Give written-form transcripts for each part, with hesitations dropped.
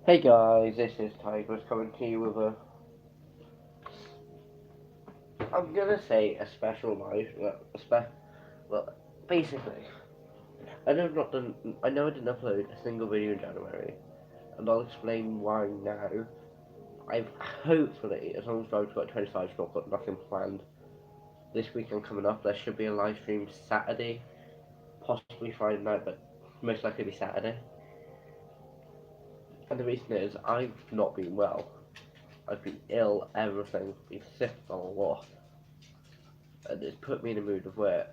Hey guys, this is Tigers coming to you with I'm gonna say a special live, well, basically, I know I didn't upload a single video in January, and I'll explain why now. I've hopefully, as long as I've got 25, not got nothing planned this weekend coming up. There should be a live stream Saturday, possibly Friday night, but most likely be Saturday. And the reason is I've not been well. I've been ill, everything, been sick a lot. And it's put me in a mood of where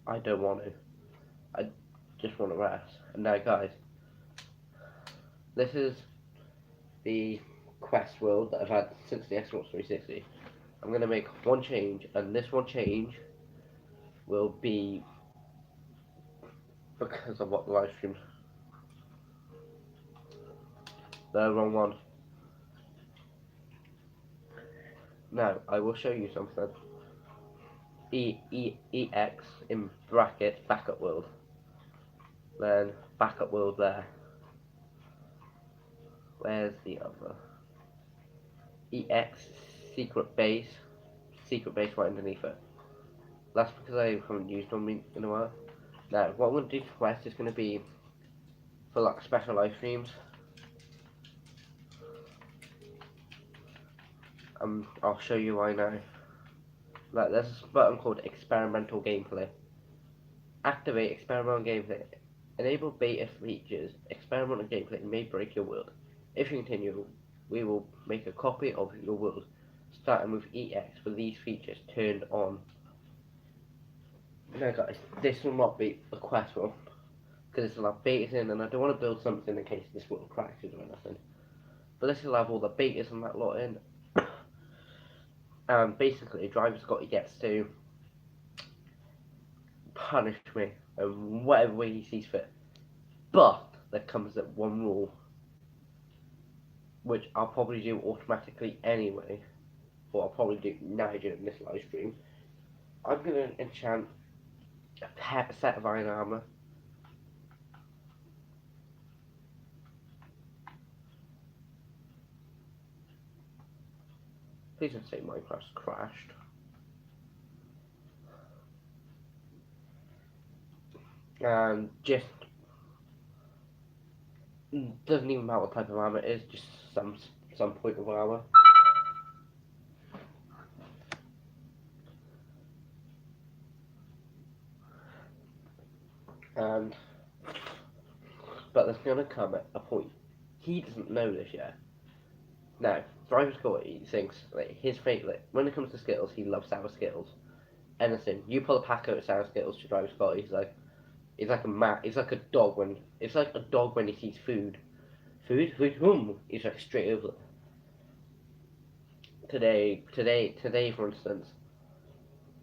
I don't want to. I just want to rest. And now, guys, this is the Quest world that I've had since the Xbox 360. I'm going to make one change, and this one change will be because of what the live stream. The wrong one. Now, I will show you something. EX in brackets, backup world. Then, backup world there. Where's the other? EX secret base right underneath it. That's because I haven't used them in a while. Now, what I'm going to do for Quest is going to be for like special live streams. I'll show you why now. Like, there's a button called experimental gameplay. Activate experimental gameplay. Enable beta features. Experimental gameplay may break your world. If you continue, we will make a copy of your world, starting with EX with these features turned on. Now guys, this will not be a Quest one, because it's will have betas in, and I don't want to build something in case this world crashes or anything. But this will have all the betas and that lot in. And basically, Driver Scotty gets to punish me in whatever way he sees fit. But there comes that one rule, which I'll probably do automatically anyway, or I'll probably do now during this live stream. I'm going to enchant a set of iron armor. Please don't say Minecraft's crashed. And just doesn't even matter what type of armor it is, just some point of armor. And but there's gonna come a point. He doesn't know this yet. Now, Driver Scotty thinks like his favourite when it comes to Skittles, he loves sour Skittles. Anything. You pull a packet of sour Skittles to Driver Scotty, he's like a he's like a dog when he sees food. Food, he's like straight over it. Today, for instance,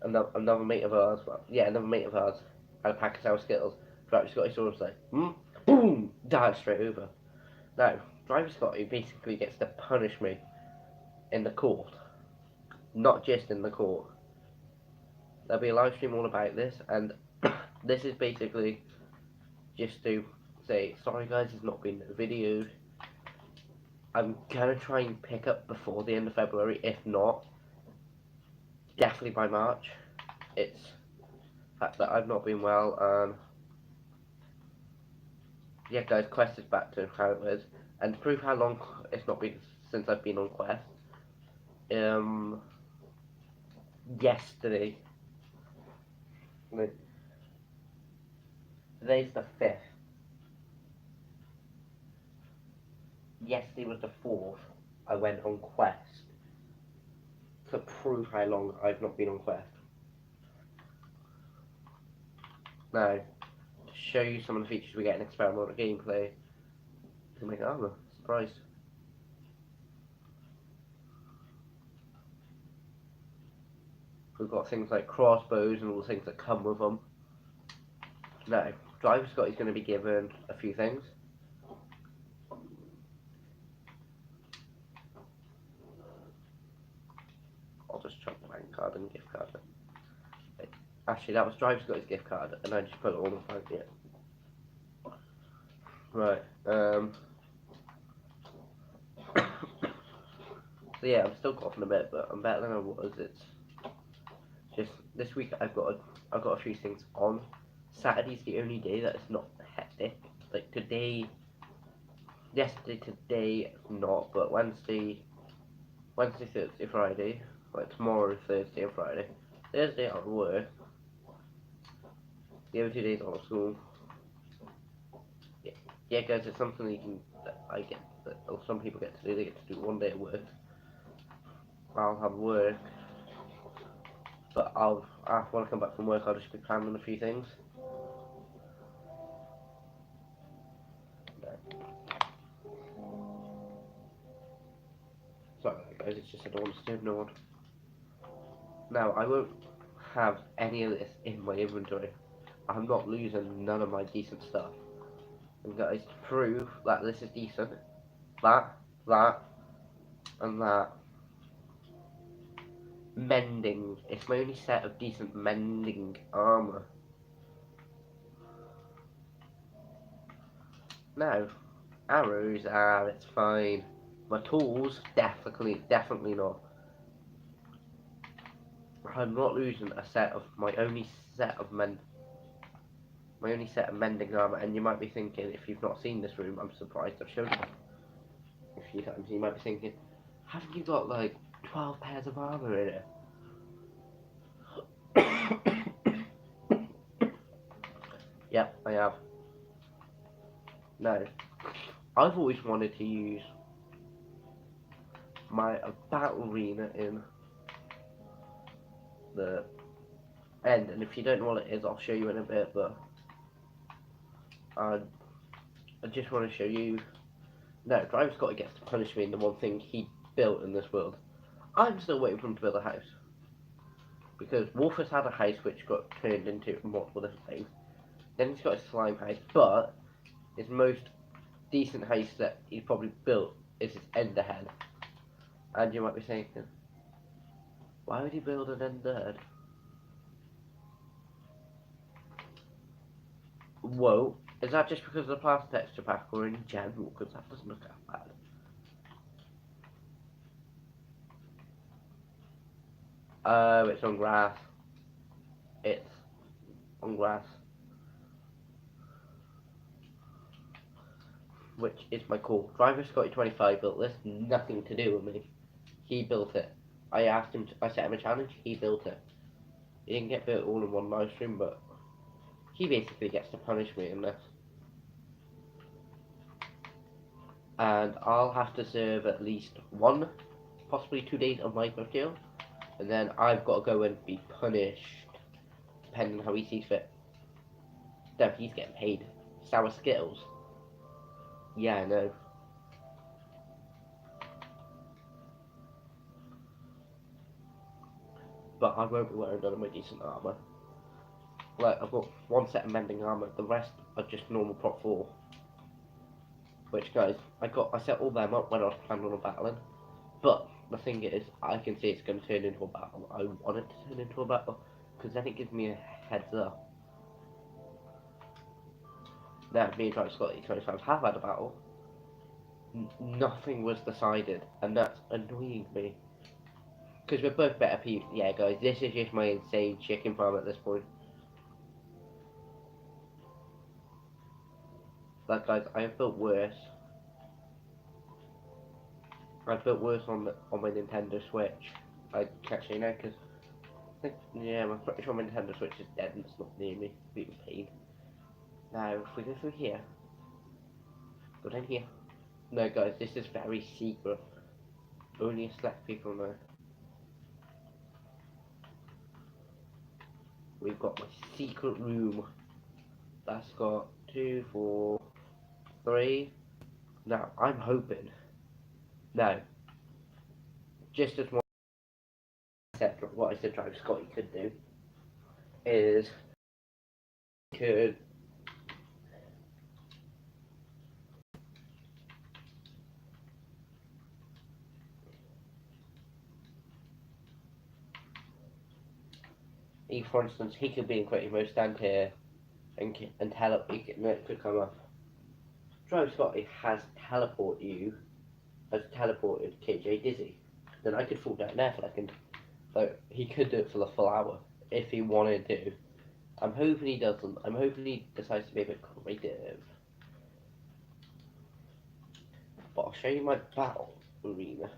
another mate of ours, another mate of ours had a pack of sour Skittles. Driver Scotty saw us like, boom, died straight over. Now, Driver Scotty basically gets to punish me in the court, not just in the court. There'll be a live stream all about this, and this is basically just to say, sorry guys, it's not been videoed. I'm gonna try and pick up before the end of February, if not, definitely by March. It's the fact that I've not been well, and yeah guys, Quest is back to how it was. And to prove how long it's not been since I've been on Quest, yesterday, today's the 5th, yesterday was the 4th, I went on Quest to prove how long I've not been on Quest. Now, to show you some of the features we get in experimental gameplay, to make armor, surprise. We've got things like crossbows and all the things that come with them. Now, Driver Scotty's going to be given a few things. I'll just chuck the bank card and gift card. Actually, that was Driver Scotty's gift card, and I just put it all in the bank yet. Right, So yeah, I'm still coughing a bit, but I'm better than I was. It's just this week I've got a few things on. Saturday's the only day that it's not hectic. Like today, yesterday, today not, but Wednesday, Thursday, Friday, like tomorrow, Thursday and Friday. Thursday I'm at work. The other 2 days I'm at school. Yeah, yeah, guys, it's something that I get, or some people get to do. They get to do 1 day at work. I'll have work, but when I come back from work, I'll just be planning a few things. Sorry, guys, it's just I don't want to stay ignored. Now, I won't have any of this in my inventory. I'm not losing none of my decent stuff. And guys, to prove that this is decent, that, and that. Mending. It's my only set of decent mending armor. No. Arrows, it's fine. My tools, definitely not. I'm not losing a set of my only set of mending armor. And you might be thinking, if you've not seen this room, I'm surprised I've shown you a few times. You might be thinking, haven't you got like 12 pairs of armor in it? Yep, I have. No. I've always wanted to use my battle arena in the end, and if you don't know what it is, I'll show you in a bit, but I just want to show you. No, Driver Scotty gets to punish me in the one thing he built in this world. I'm still waiting for him to build a house, because Wolf has had a house which got turned into multiple different things. Then he's got a slime house, but his most decent house that he's probably built is his ender head. And you might be thinking, why would he build an ender head? Whoa, is that just because of the plaster texture pack or in general? Because that doesn't look that bad. Oh, it's on grass. It's on grass. Which is my call. Driver Scotty 25 built this, nothing to do with me. He built it. I set him a challenge, he built it. He didn't get built all in one live stream, but he basically gets to punish me in this. And I'll have to serve at least 1, possibly 2 days of my kill, and then I've got to go and be punished, depending on how he sees fit. No, he's getting paid. Sour Skittles. Yeah, I know. But I won't be wearing none of my decent armour. Like, I've got 1 set of mending armour, the rest are just normal prop 4. Which, guys, I set all them up when I was planning on battling. But the thing is, I can see it's going to turn into a battle. I want it to turn into a battle, because then it gives me a heads up. Now, me and Driver Scotty 25 have had a battle. Nothing was decided, and that's annoying me. Because we're both better people. Yeah, guys, this is just my insane chicken farm at this point. Like, guys, I have built worse. I've built worse on my Nintendo Switch. I can't say no, because yeah, I'm pretty sure my Nintendo Switch is dead and it's not near me. Bit of pain. Now, if we go through here, go down here. No, guys, this is very secret. Only a select people know. We've got my secret room. That's got 2, 4, 3. Now, I'm hoping. Now, just as one separate, what I said Drive Scotty could do is could for instance, he could be in creative mode, stand here, and it could come up. Drive Scotty has teleported KJ Dizzy. then I could fall down there for like he could do it for the full hour if he wanted to. I'm hoping he doesn't. I'm hoping he decides to be a bit creative. But I'll show you my battle arena.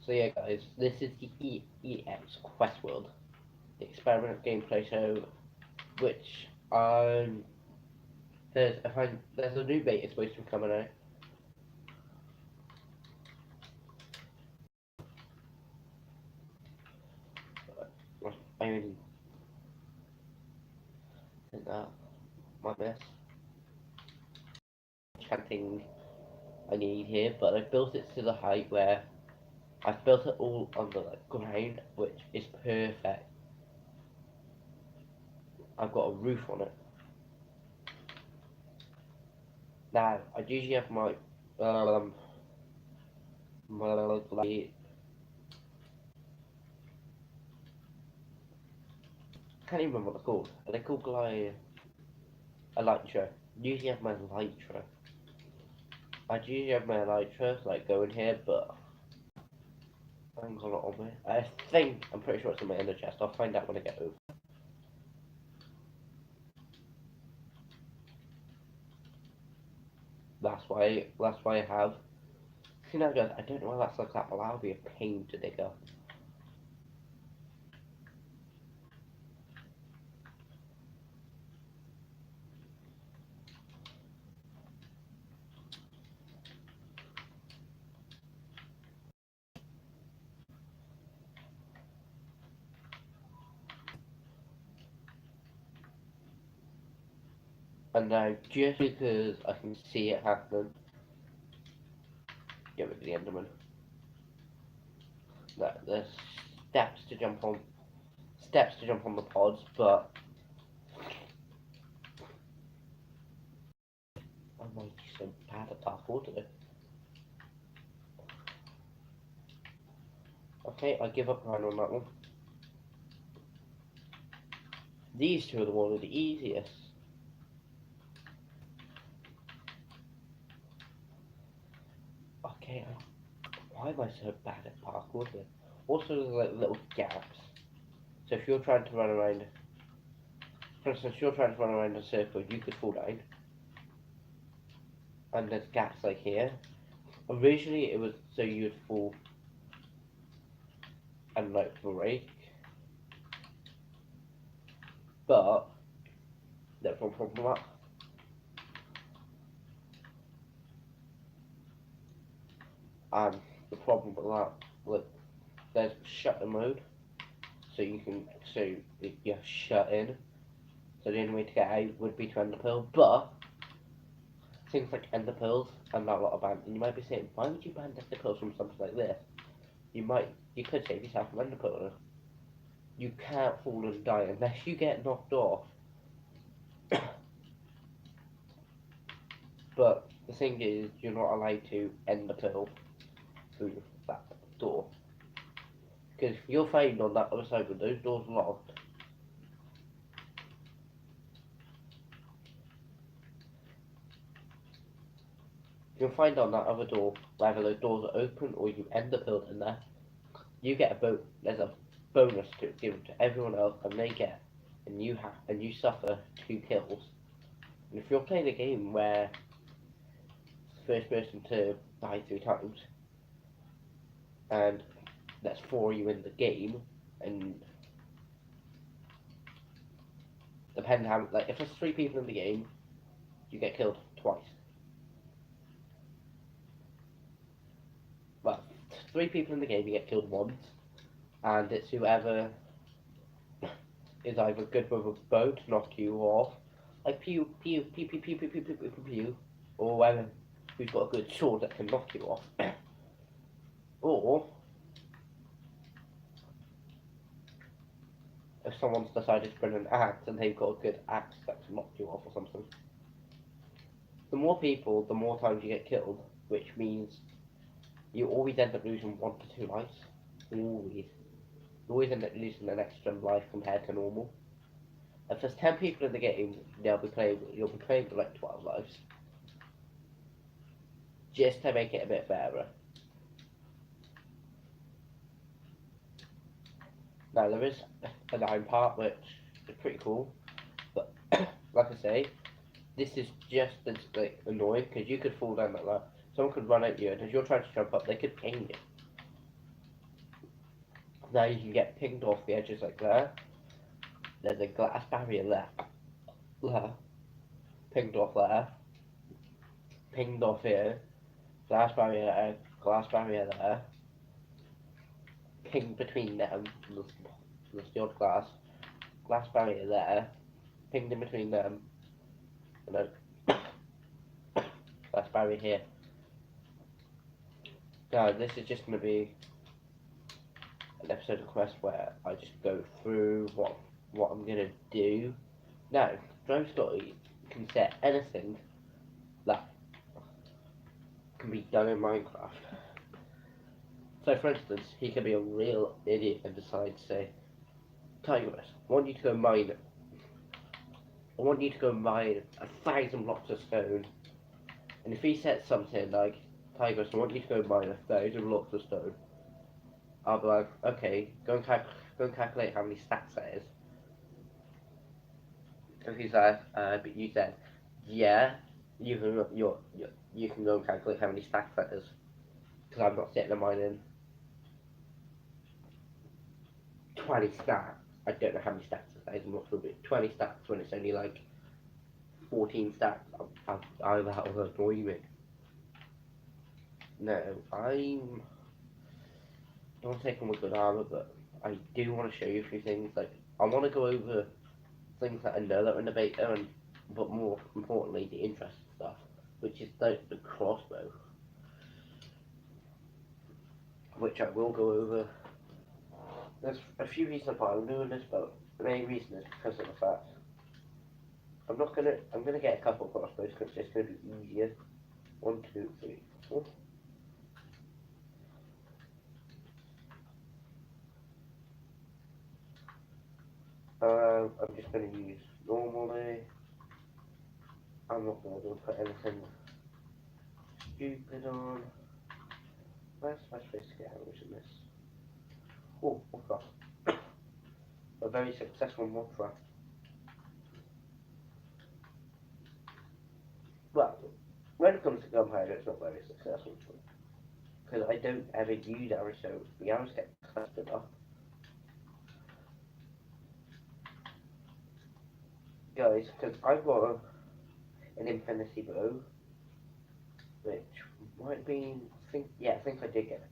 So yeah, guys, this is the EX Quest World, the experiment gameplay show, which there's a new beta supposed to be coming out. I mean, I think that might miss chanting I need here, but I built it to the height where I've built it all on the ground, which is perfect. I've got a roof on it. Now, I usually have um, my I can't even remember what they're called. Are they called like elytra? Usually have my elytra. I usually have my elytra like going here, but I haven't got it on me. I'm pretty sure it's in my inner chest. I'll find out when I get over. That's why I have. See now, guys, I don't know why that's like that, but that'll be a pain to dig up. And now, just because I can see it happening, get rid of the Enderman. That there's steps to jump on the pods, but I might be so bad at parkour today. Okay, I give up right on that one. These two are the one of the easiest. Okay, why am I so bad at parkour here? Also, there's like little gaps. So if you're trying to run around, for instance, you're trying to run around a circle, you could fall down. And there's gaps like here. Originally, it was so you'd fall and like break, but there's one problem with that. And the problem with that, like, there's shutter mode, so you're shut in. So the only way to get out would be to end the pearl, but things like ender pearls are not a lot of banned. And you might be saying, why would you ban ender pearls from something like this? You could save yourself from ender pearls. You can't fall and die unless you get knocked off. But the thing is, you're not allowed to end the pearl through that door. Because you'll find on that other side when those doors are locked, you'll find on that other door, whether those doors are open or you end the pearl in there, you get there's a bonus to given to everyone else, and they get, and you suffer 2 kills. And if you're playing a game where it's the first person to die 3 times, and that's 4 you in the game, and depending how, like, if there's 3 people in the game, you get killed twice. Well, 3 people in the game, you get killed once, and it's whoever is either good with a bow to knock you off, like pew pew pew pew pew pew pew pew pew pew, or whoever who's got a good sword that can knock you off, or if someone's decided to bring an axe and they've got a good axe that can knock you off or something. The more people, the more times you get killed, which means you always end up losing 1 to 2 lives. Always. You always end up losing an extra life compared to normal. If there's 10 people in the game, you'll be playing for like 12 lives. Just to make it a bit better. Now there is a down part which is pretty cool, but like I say, this is just as like annoying because you could fall down like that. Someone could run at you, and as you're trying to jump up, they could ping you. Now you can get pinged off the edges like there. There's a glass barrier there, pinged off there, pinged off here, glass barrier there, pinged between them, the odd glass barrier there, pinged in between them, and then glass barrier here. Now this is just going to be an episode of Quest where I just go through what I'm going to do. Now, Drive Scotty can set anything that can be done in Minecraft. So for instance, he can be a real idiot and decide to say, Tigress, I want you to go mine 1,000 blocks of stone. And if he sets something like, Tigress, I want you to go mine 1,000 blocks of stone, I'll be like, okay, go and calculate how many stacks that is. And he's like, but you said, yeah, you can go and calculate how many stacks that is. Because I'm not sitting there mining 20 stacks. I don't know how many stacks that is, I'm not sure, but 20 stacks when it's only like 14 stacks. That will annoy me. No, I don't take on with good armor, but I do want to show you a few things. Like, I want to go over things that I know that are in the beta, but more importantly, the interesting stuff, which is the crossbow, which I will go over. There's a few reasons why I'm doing this, but the main reason is because of the fact I'm gonna get a couple of crossbows because it's gonna be easier. 1, 2, 3, 4. I'm just gonna use normally. I'm not gonna put anything stupid on. Where's my space to get arrows in this? Oh, what's that? A very successful mod trap. Well, when it comes to gunpowder, it's not very successful because I don't ever use arrows, so the arrows get clustered up. Guys, because I've got an infinity bow, which might be, I think I did get it.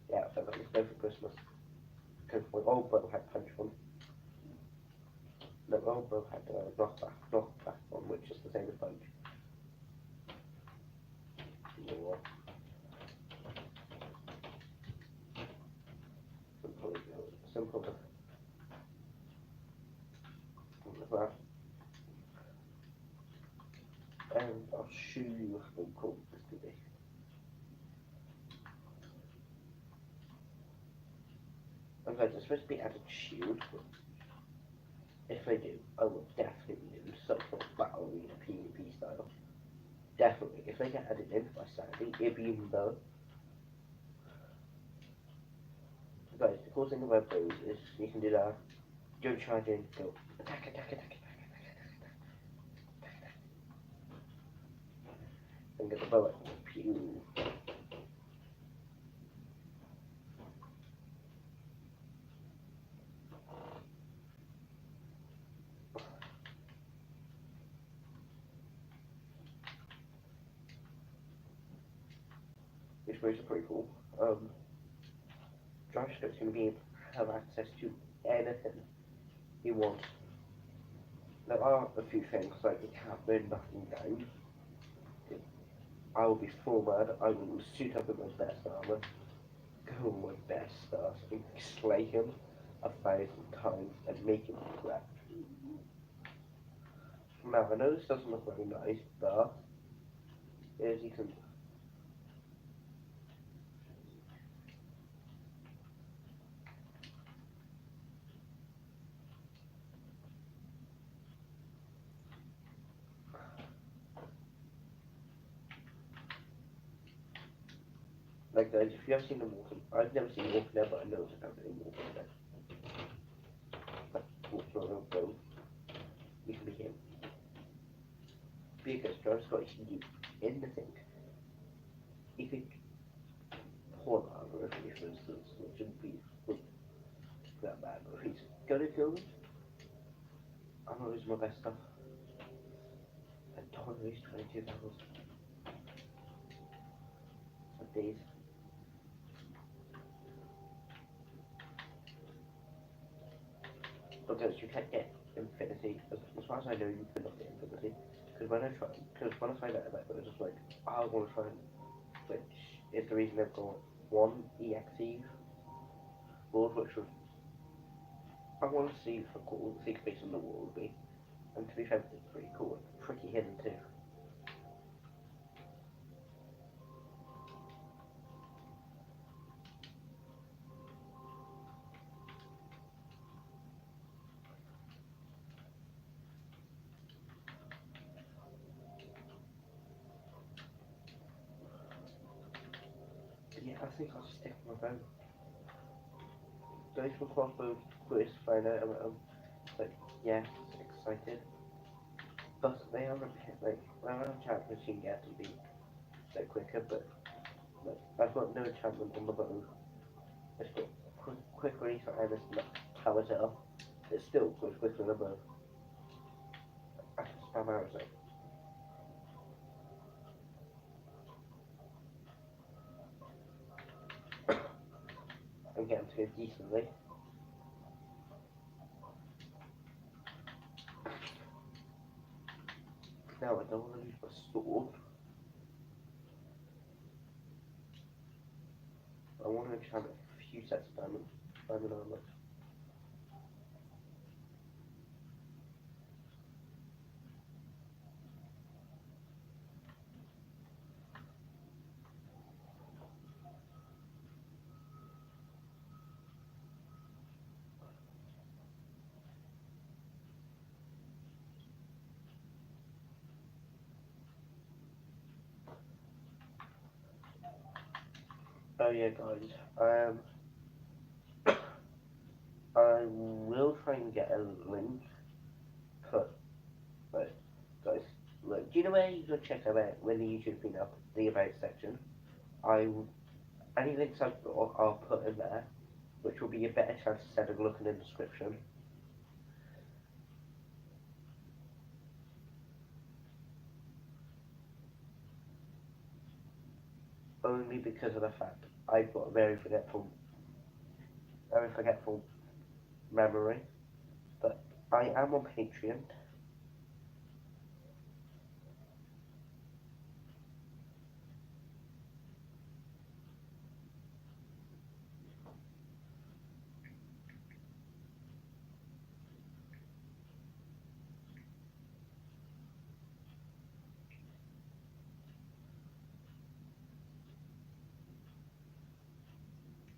Yeah, so I got this bow for Christmas. Because my old bow had punch one. No, my old bow had knockback one, which is the same as punch. More. Simple. That. And I'll show you how cool this can be. Okay, there's supposed to be added shield. If I do, I will definitely do some sort of battle arena PvP style. Definitely. If they get added in by Sandy, it'd be even better. Guys, the cool thing about those is you can do that. Don't charge in, go attack. And get the bullet. Pew. These ways are pretty cool. Josh is going to be able to have access to anything he wants. There are a few things like you can't burn nothing down. I will be full mad. I will suit up in my best armor, go on my best stars, and slay him 1,000 times and make him regret. Now I know this doesn't look very nice, but as you can. Like guys, if you ever seen The Walking, I've never seen Walking Dead, but I know it's about any Walking Dead. Like walking on a boat, you can be him. Because John's got heat in the thing. He could pour lava if he, for instance, which would be that bad. But if he's gonna kill me, I'm gonna lose my best stuff. And totally 22 levels. Of these. Because you can't get infinity. As far as I know, you cannot get infinity. Because when I find out about it, I was just like, I want to try and, which is the reason they've got one EXE board, which was, I want to see how cool the space on the wall would be. And to be fair, it's pretty cool. It's pretty hidden too. But yeah, I think I'll stick with my phone. Going for crossbow quiz, find out about them. Like, yeah, excited. But they are a bit, like, when I'm champions you can get to be like quicker, but like, I've got no enchantment on the bow. It's got quick release and it's like powers it up. It still goes quicker than a bow. I can spam arrows like and get them to go decently. Now I don't want to lose my sword. I want to enchant a few sets of diamond armor. Oh yeah, guys. I will try and get a link put, but guys, look, do you know where you can check about when the YouTube thing up the about section? I any links I've got, I'll put in there, which will be a better chance instead of looking in the description. Only because of the fact I've got a very forgetful memory. But I am on Patreon.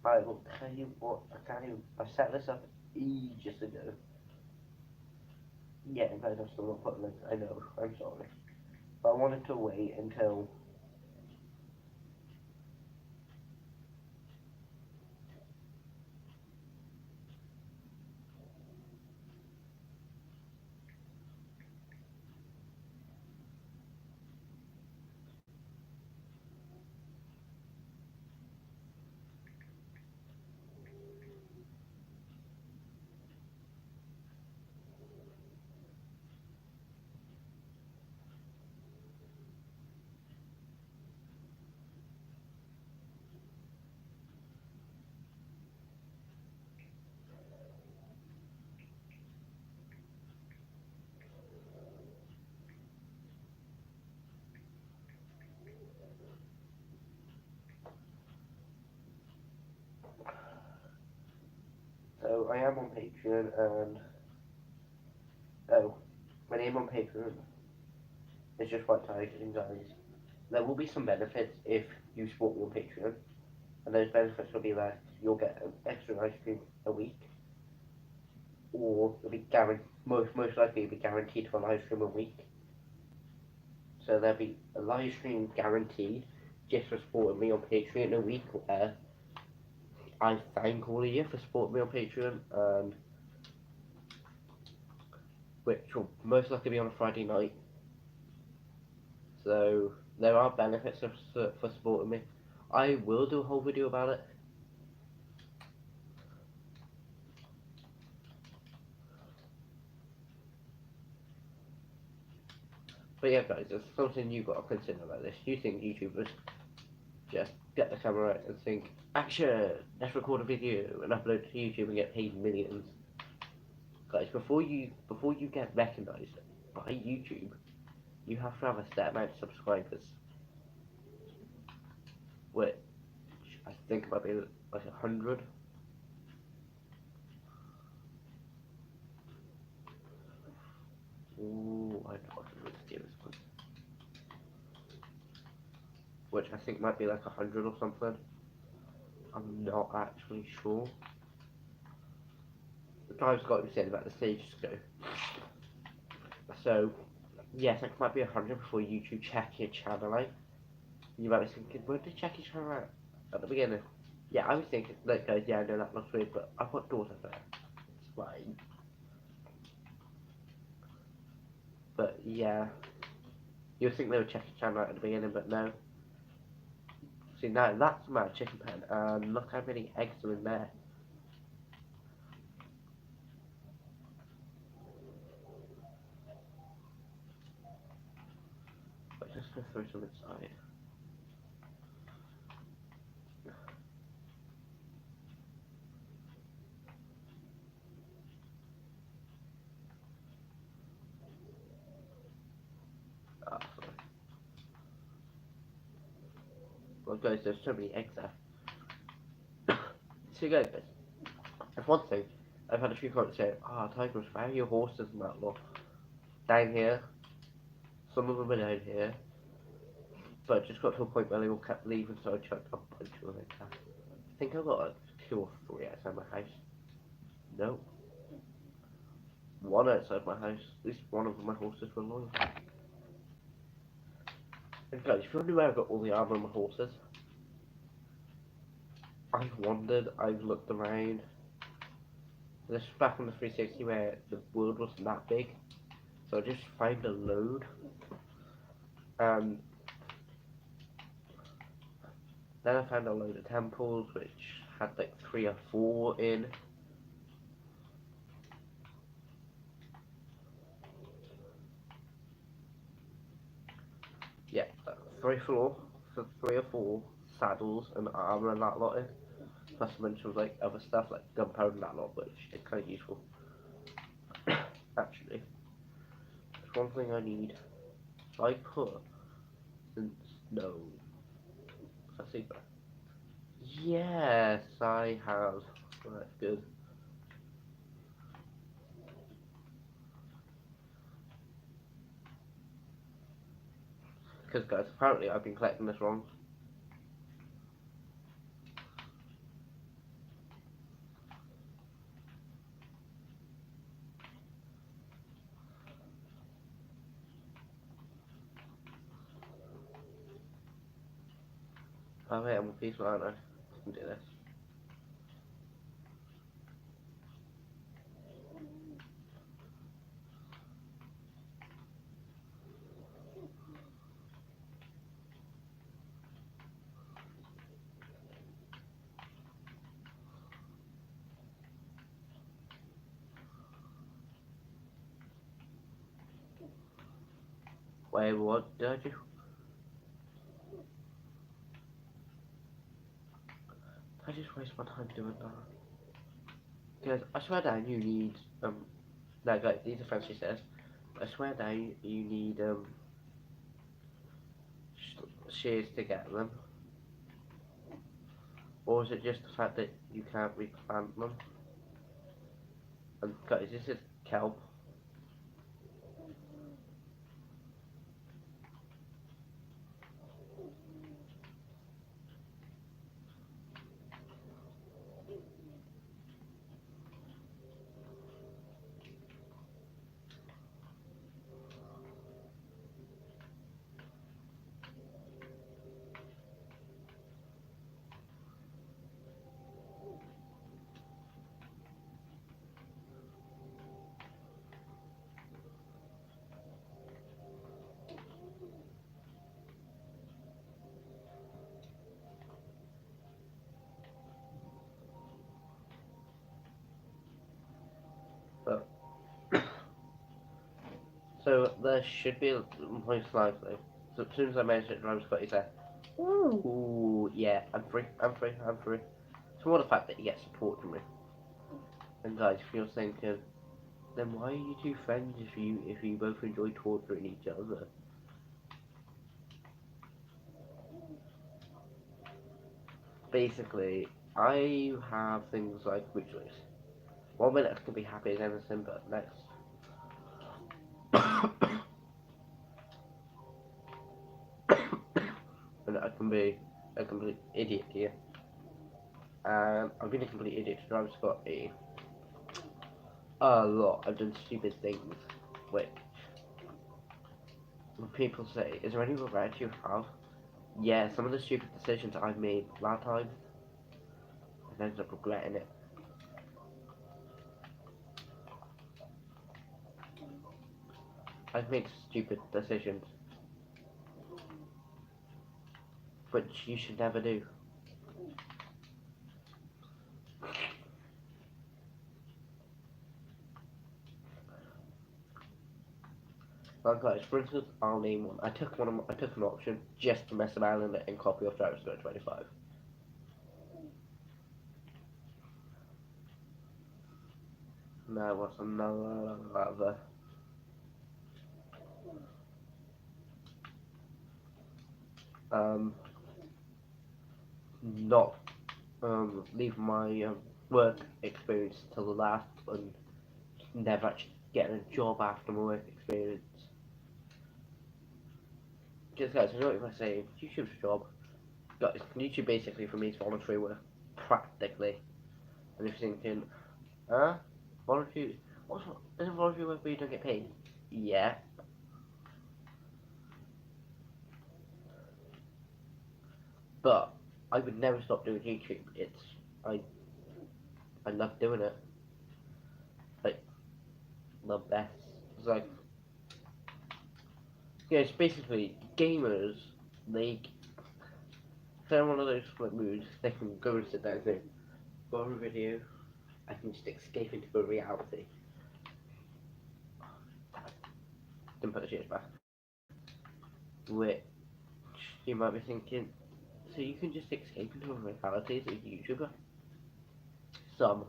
I will tell you what, I set this up ages ago. Yeah, guys, I'm still not putting links, I know, I'm sorry. But I wanted to wait until, so I am on Patreon and, oh, my name on Patreon is just White Tiger, guys. There will be some benefits if you support me on Patreon, and those benefits will be that you'll get an extra ice cream a week, or it'll be guaranteed, most likely it'll be guaranteed for a live stream a week. So there'll be a live stream guaranteed, gifts for supporting me on Patreon a week where I thank all of you for supporting me on Patreon, and which will most likely be on a Friday night. So there are benefits for supporting me. I will do a whole video about it. But yeah, guys, there's something you've got to consider about this. You think YouTubers just get the camera and think, action, let's record a video and upload it to YouTube and get paid millions. Guys, before you get recognised by YouTube, you have to have a set amount of subscribers, which I think might be like 100. Ooh, I know what to do this one. Which I think might be like 100 or something. I'm not actually sure. The time's got to be said about the stages go. So, yes, it might be 100 before YouTube check your channel out. You might be thinking, where did check your channel out? At the beginning. Yeah, I was thinking, like, guys, yeah, I know that looks weird, but I've got daughter there. It's fine. But, yeah. You would think they would check your channel out at the beginning, but no. See, now that's my chicken pen, and look how many eggs are in there. But just gonna throw some inside. Ah, sorry. Well, guys, there's so many eggs there. So, guys, that's one thing. I've had a few comments saying, Tigers, why are your horses and that lot down here? Some of them are down here. But it just got to a point where they all kept leaving, so I chucked a bunch of them in there. I think I've got like 2 or 3 outside my house. No. 1 outside my house. At least one of my horses were loyal. And guys, if you wonder where I've got all the armor on my horses, I've wandered, I've looked around. This is back on the 360 where the world wasn't that big. So I just found a load. And then I found a load of temples which had like 3 or 4 in. Yeah, 3 or 4 saddles and armor and that lot in. Plus a bunch of like other stuff like gunpowder and that lot, which is kind of useful. Actually, there's one thing I need. So I put no. Let's see. Yes, I have. Well, that's good. Because guys, apparently I've been collecting this wrong. Oh wait, I'm peaceful, aren't I? I can do this. Wait, what did I do? I just waste my time doing that. Because I swear down you need, no guys, these are fancy stairs. I swear down you need, shears to get them. Or is it just the fact that you can't replant them? And guys, this is kelp. So there should be most likely. So as soon as I mentioned it, Ryan Scott, he said, "Ooh, yeah, I'm free, I'm free, I'm free." So what the fact that he gets support from me. And guys, if you're thinking, then why are you two friends if you both enjoy torturing each other? Basically, I have things like mood swings. One minute I can be happy as anything, but next, minute I can be a complete idiot here. And I've been a complete idiot to drive Scotty a lot. I've done stupid things, which when people say, "Is there any regret you have?" Yeah, some of the stupid decisions I've made that time, I've ended up regretting it. I've made stupid decisions, which you should never do. Like guys, for instance, I'll name one. I took an option just to mess around in it and copy off Travis Scott 25. Now what's another? Um, not leave my work experience till the last and never actually getting a job after my work experience. Because guys, I know what I say, YouTube's a job. Guys, YouTube basically for me is voluntary work, practically. And if you're thinking, huh? Voluntary, isn't voluntary work where you don't get paid? Yeah, but I would never stop doing YouTube. I, I love doing it. Like, love best. It's like, yeah, it's basically gamers, they, if they're in one of those like moods, they can go and sit down and think, got a video, I can just escape into a reality. Didn't put the chairs back. Which you might be thinking, so you can just escape into a reality as a YouTuber? Some.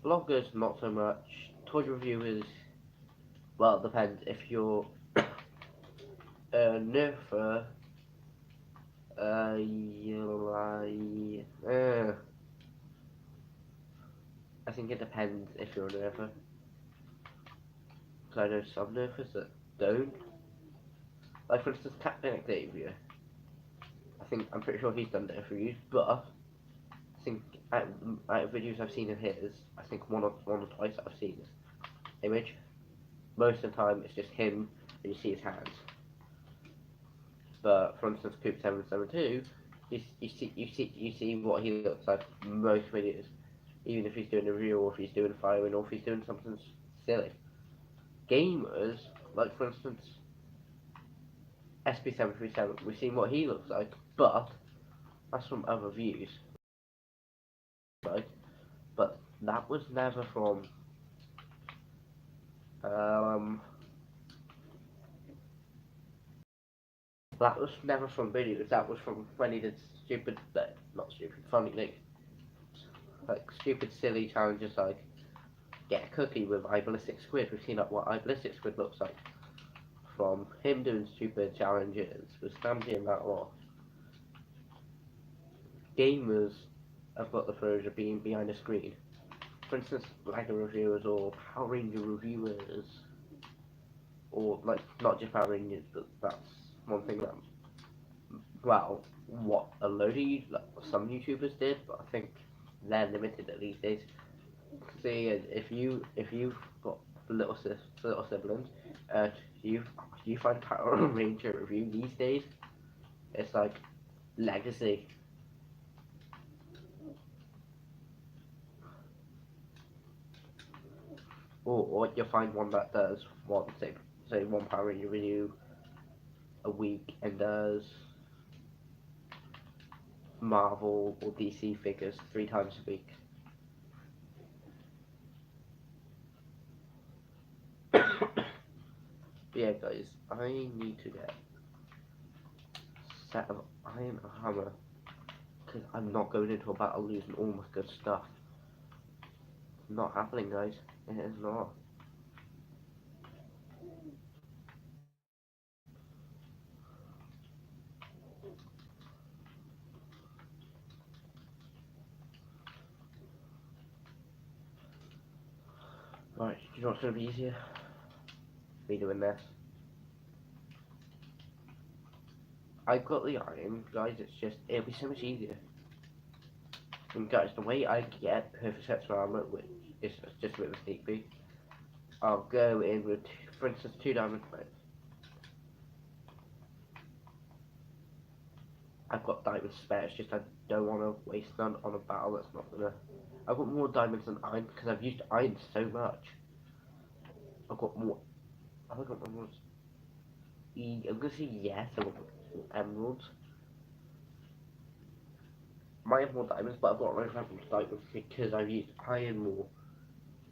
Vloggers, not so much. Toy reviewers, well, it depends. If you're a nerfer, I think it depends if you're a nerfer. Because I know some nerfers that don't. Like, for instance, Captain Xavier. I'm pretty sure he's done nerf reviews, but I think out of videos I've seen of his, I think one or twice I've seen his image. Most of the time, it's just him, and you see his hands. But for instance, Coop 772, you see what he looks like most videos, even if he's doing a review or if he's doing firing or if he's doing something silly. Gamers, like for instance, SP737, we've seen what he looks like, but that's from other views, right? But that was never from um, that was never from videos. That was from when he did stupid, not stupid, funny like stupid, silly challenges like get a cookie with ballistic squid. We've seen like what ballistic squid looks like from him doing stupid challenges with stamping that lot. Gamers have got the privilege of being behind a screen. For instance, Lego reviewers or Power Ranger reviewers, or like not just Power Rangers, but that's one thing that well, what a load of like, some YouTubers did, but I think they're limited at these days. See, if you've got little siblings, uh, you find Power Ranger review these days, it's like legacy. Or you find one that does one say one Power Ranger review a week and does Marvel or DC figures 3 times a week. But yeah, guys, I need to get a set of iron armor because I'm not going into a battle losing all my good stuff. It's not happening, guys. It is not. Right, do you know what's going to be easier? Me doing this. I've got the iron, guys, it'll be so much easier. And guys, the way I get perfect sets of armor, which is just a bit of a sneak peek, I'll go in with, for instance, 2 diamond plates. I've got diamonds spare, it's just I don't want to waste none on a battle that's not gonna... I've got more diamonds than iron, because I've used iron so much. I've got more... Have I got more... I'm gonna say yes, I've got more emeralds. Might have more diamonds, but I've got around diamonds because I've used iron more.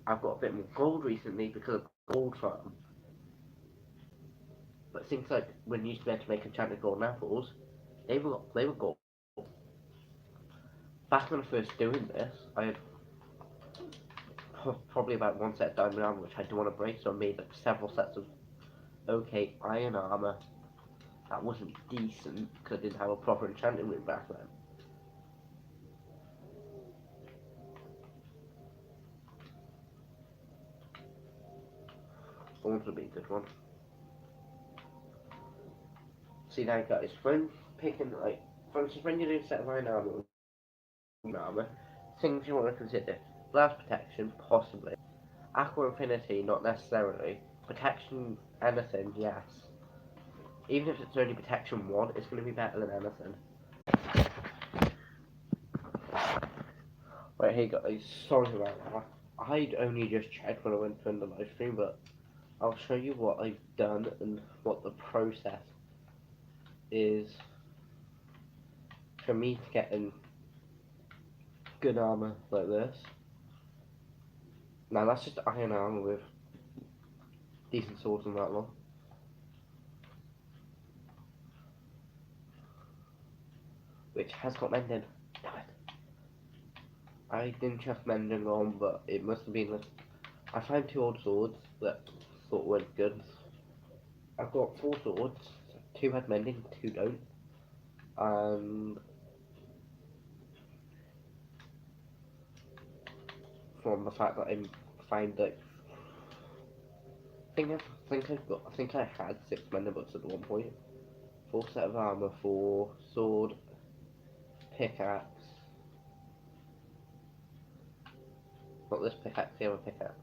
I've got a bit more gold recently because of gold farm. But things like when you used to be able to make enchanted golden apples, they were gold. Back when I first doing this, I had probably about 1 set of diamond armor which I didn't want to break, so I made like several sets of okay iron armor that wasn't decent because I didn't have a proper enchanting room back then. Thorns would be a good one. See now guys, when picking like, for instance when you're doing a set of iron armor, things you want to consider. Blast protection, possibly. Aqua Infinity, not necessarily. Protection, anything, yes. Even if it's only protection 1, it's going to be better than anything. Right, hey guys, sorry about that. I'd only just checked when I went to end the live stream, but I'll show you what I've done and what the process is for me to get in good armor like this. Now that's just iron armor with decent swords and that lot. Which has got mending. Damn it. I didn't chuck mending on, but it must have been like... I found 2 old swords that I thought were good. I've got 4 swords. 2 had mending, 2 don't. And... from the fact that I find like... I think I had 6 mending books at one point. 4 set of armor, 4 sword, pickaxe. Not this pickaxe, the other pickaxe.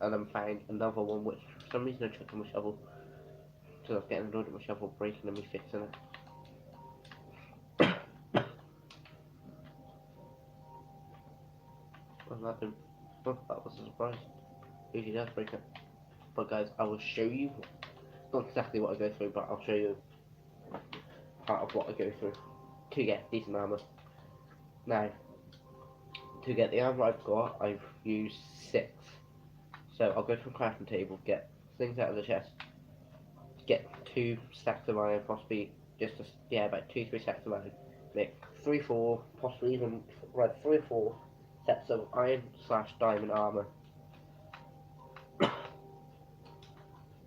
And then find another one which for some reason I chucked on my shovel. So I was getting annoyed at my shovel breaking and me fixing it. Well, that was a surprise. Usually does break it. But guys, I will show you, not exactly what I go through, but I'll show you part of what I go through to get decent armor. Now, to get the armor I've got, I've used 6. So I'll go to a crafting table, get things out of the chest, get 2 stacks of iron, possibly just about 2-3 stacks of iron, make 3-4, possibly even 3 or 4 sets of iron / diamond armor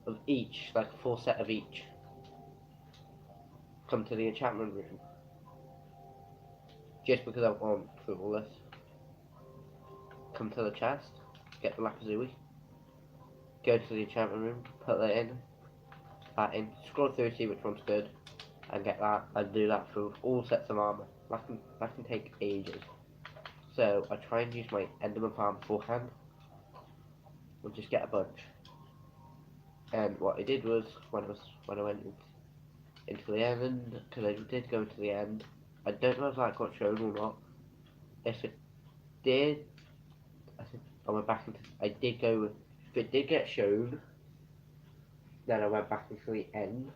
of each, like a 4 set of each. Come to the enchantment room, just because I want through all this. Come to the chest, get the lapazuli, go to the enchantment room, put that in, scroll through, see which one's good, and get that, and do that through all sets of armor. That can take ages. So I try and use my enderman farm beforehand, and just get a bunch. And what I did was, when I went into the end, because I did go into the end, I don't know if that got shown or not. If it did, I think I went back into, if it did get shown, then I went back into the end.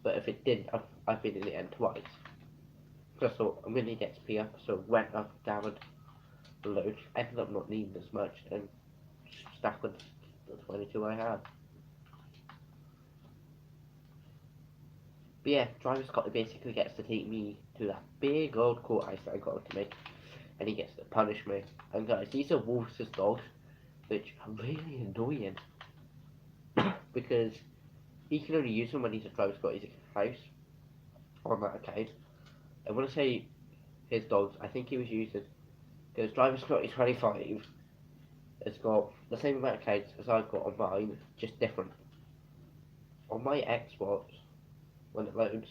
But if it didn't, I've been in the end twice. So I thought, I'm going to need XP up, so went up, down, load, ended up not needing as much, and stuck with the 22 I have. But yeah, Driver Scott basically gets to take me to that big old court ice that I got to make, and he gets to punish me. And guys, these are Wolf's dogs, which are really annoying because he can only use them when he's at Driver Scotty's house on that account. And when I say his dogs, I think he was using because Driver Scotty 25 has got the same amount of accounts as I've got on mine, just different. On my Xbox, when it loads,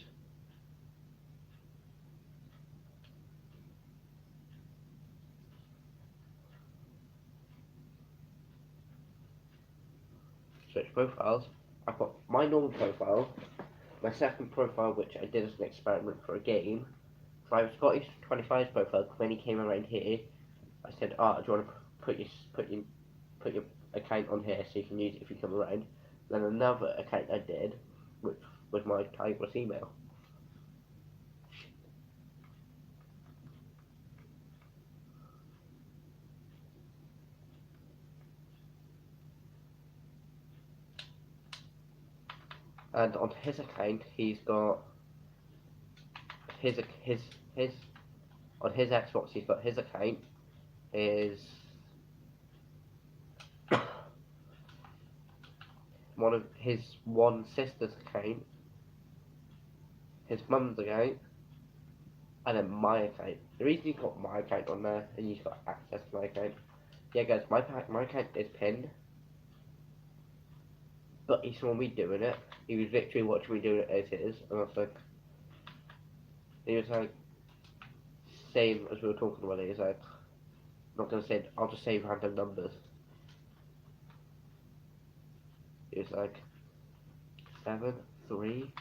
switch profiles, I've got my normal profile, my second profile which I did as an experiment for a game, Driver Scotty's 25's profile. When he came around here, I said, do you want to put your account on here so you can use it if you come around. Then another account I did, which was my Tigress email. And on his account, he's got his on his Xbox. He's got his account is one of his one sister's account, his mum's account, and then my account. The reason he's got my account on there and he's got access to my account, yeah guys, my account is pinned, but he saw me doing it. He was literally watching me do it as it is, and I was like, he was like, same as we were talking about it, he's like, I'm not gonna say, I'll just say random numbers. He was like, 7, 3,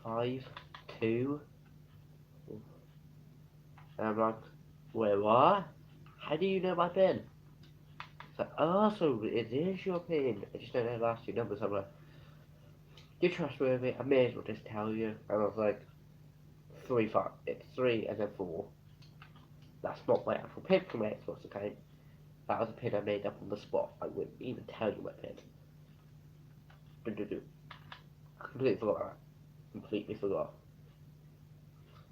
5, 2, and I'm like, wait, what? How do you know my pin? It's like, oh, so it is your pin. I just don't know the last two numbers. I'm like, you're trustworthy, I may as well just tell you. And I was like, 3, 5, it's 3 and then 4. That's not my actual pin from my Xbox account. That was a pin I made up on the spot. I wouldn't even tell you my pin. Completely forgot that. Completely forgot.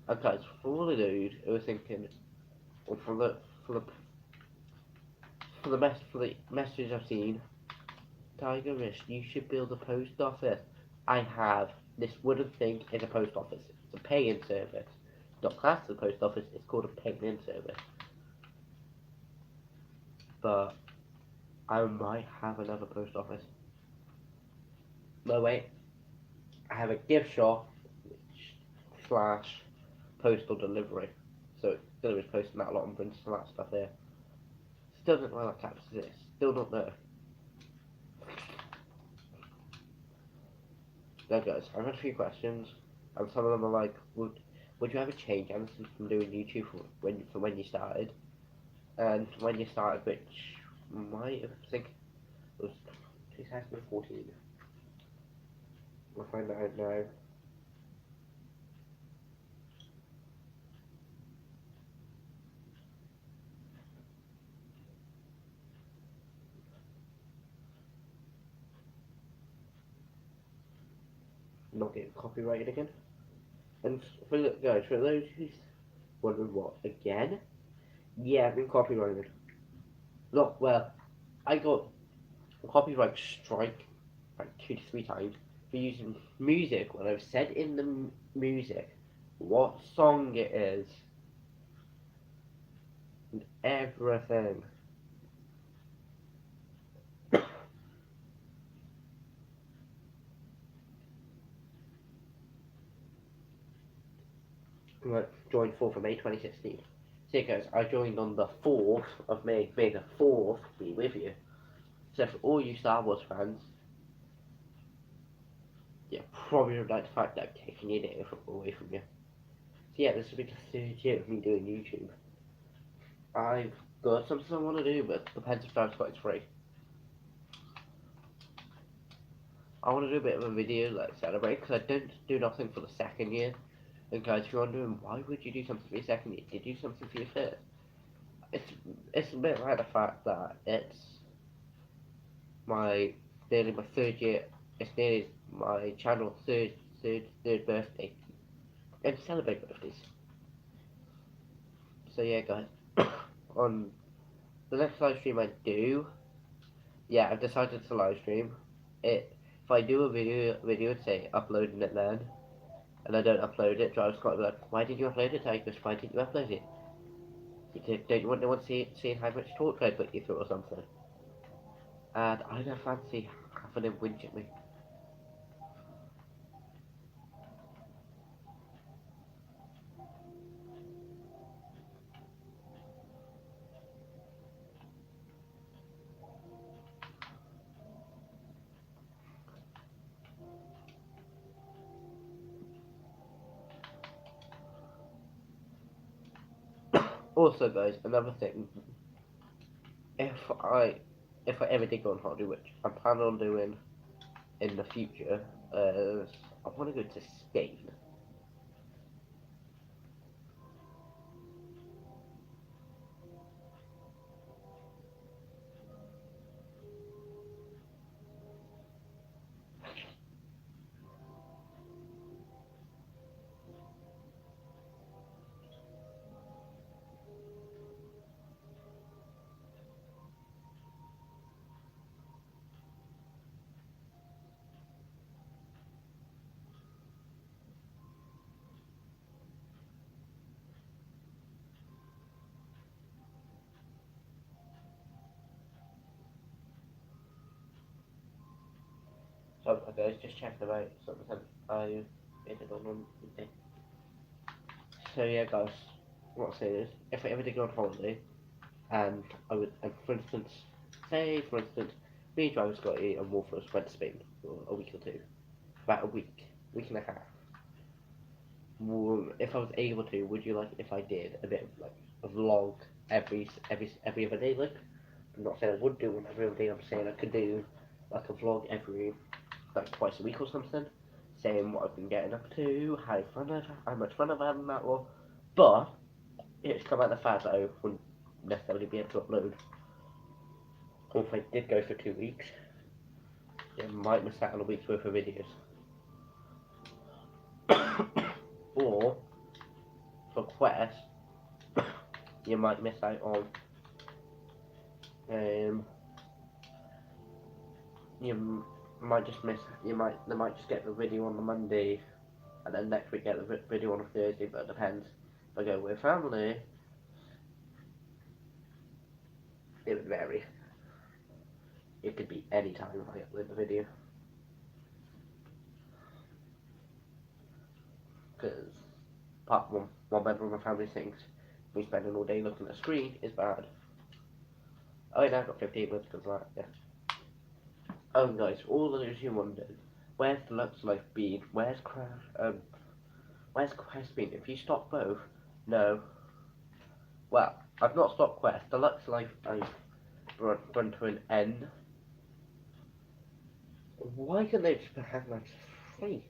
And guys, for all the dude who was thinking, or for the messages I've seen, Tiger Rish, you should build a post office. I have. This wooden thing is a post office. It's a pay-in service. Not classed as a post office, it's called a pay-in service. But I might have another post office. No wait. I have a gift shop slash postal delivery. So it delivers post and that a lot and brings some of that stuff here. Still don't know where that caps exists. Still don't know. Now guys, I've had a few questions, and some of them are like, would you ever change anything from doing YouTube from when you started? And when you started, which might have, I think, was 2014. We'll find that out now. Not getting copyrighted again. And for guys, for those who's wondering what again, yeah, I've been copyrighted. Look, well, I got a copyright strike like 2 to 3 times for using music when I've said in the music what song it is and everything. Right, joined 4th of May 2016. So guys, I joined on the 4th of May. May the 4th be with you. So for all you Star Wars fans, yeah, probably don't like the fact that I'm taking your day away from you. So yeah, this will be the 3rd year of me doing YouTube. I've got something I want to do, but depends if Drive Scott is free. I want to do a bit of a video, like, celebrate, because I don't do nothing for the 2nd year. And guys, if you're wondering, why would you do something for your 2nd year? Did you do something for your 1st? It's a bit like the fact that it's my nearly my third year. It's nearly my channel third birthday. And celebrate birthdays. So yeah, guys. On the next live stream I do, yeah, I've decided to live stream it. If I do a video and say uploading it then, and I don't upload it, Driver's got to be like, why did you upload it, Tigers? Why didn't you upload it? Don't you want anyone to see how much torture I put you through or something? And I don't fancy having him whinge at me. Also, guys, another thing, if I if I ever did go on holiday, which I'm planning on doing in the future, I want to go to Spain. So, guys, just check them out. Something I made it on Monday. So yeah, guys, what I'm saying is, if I ever did go on holiday, and I would, and for instance, say for instance, me, Driver Scotty, and Wolfers went to Spain for a week or two, about a week and a half. If I was able to, would you like if I did a bit of like a vlog every other day? Like, I'm not saying I would do one every other day. I'm saying I could do like a vlog every like twice a week or something, saying what I've been getting up to, how much fun I've had in that one. But it's come out the fact that I wouldn't necessarily be able to upload. Or if I did go for 2 weeks, it might miss out on a week's worth of videos. Or for Quest, you might miss out on you might just miss they might just get the video on the Monday and then next week get the video on a Thursday, but it depends. If I go with family, it would vary. It could be any time I upload the video. Because part one member of my family thinks me spending all day looking at a screen is bad. Oh yeah, I've got 15 minutes because of that, yeah. Oh guys, all of those you wondered, where's the Lux Life been? Where's Quest been? If you stop both, no. Well, I've not stopped Quest. The Lux Life I've run to an end. Why can they just put Hangman free?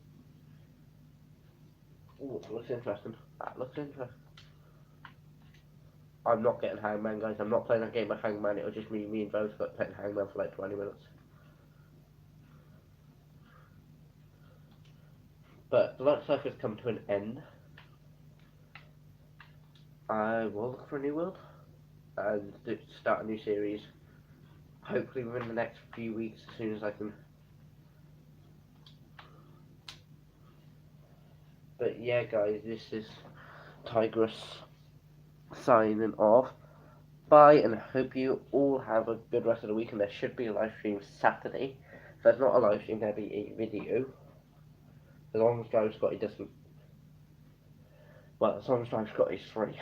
Ooh, that looks interesting. That looks interesting. I'm not getting Hangman, guys. I'm not playing a game of Hangman. It'll just be me and Rose playing Hangman for like 20 minutes. But the Lux Life has come to an end. I will look for a new world and start a new series. Hopefully within the next few weeks, as soon as I can. But yeah, guys, this is Tigress signing off. Bye, and I hope you all have a good rest of the week. And there should be a live stream Saturday. If there's not a live stream, there'll be a video. As long as Drive Scotty doesn't. Well, as long as Drive Scotty's free.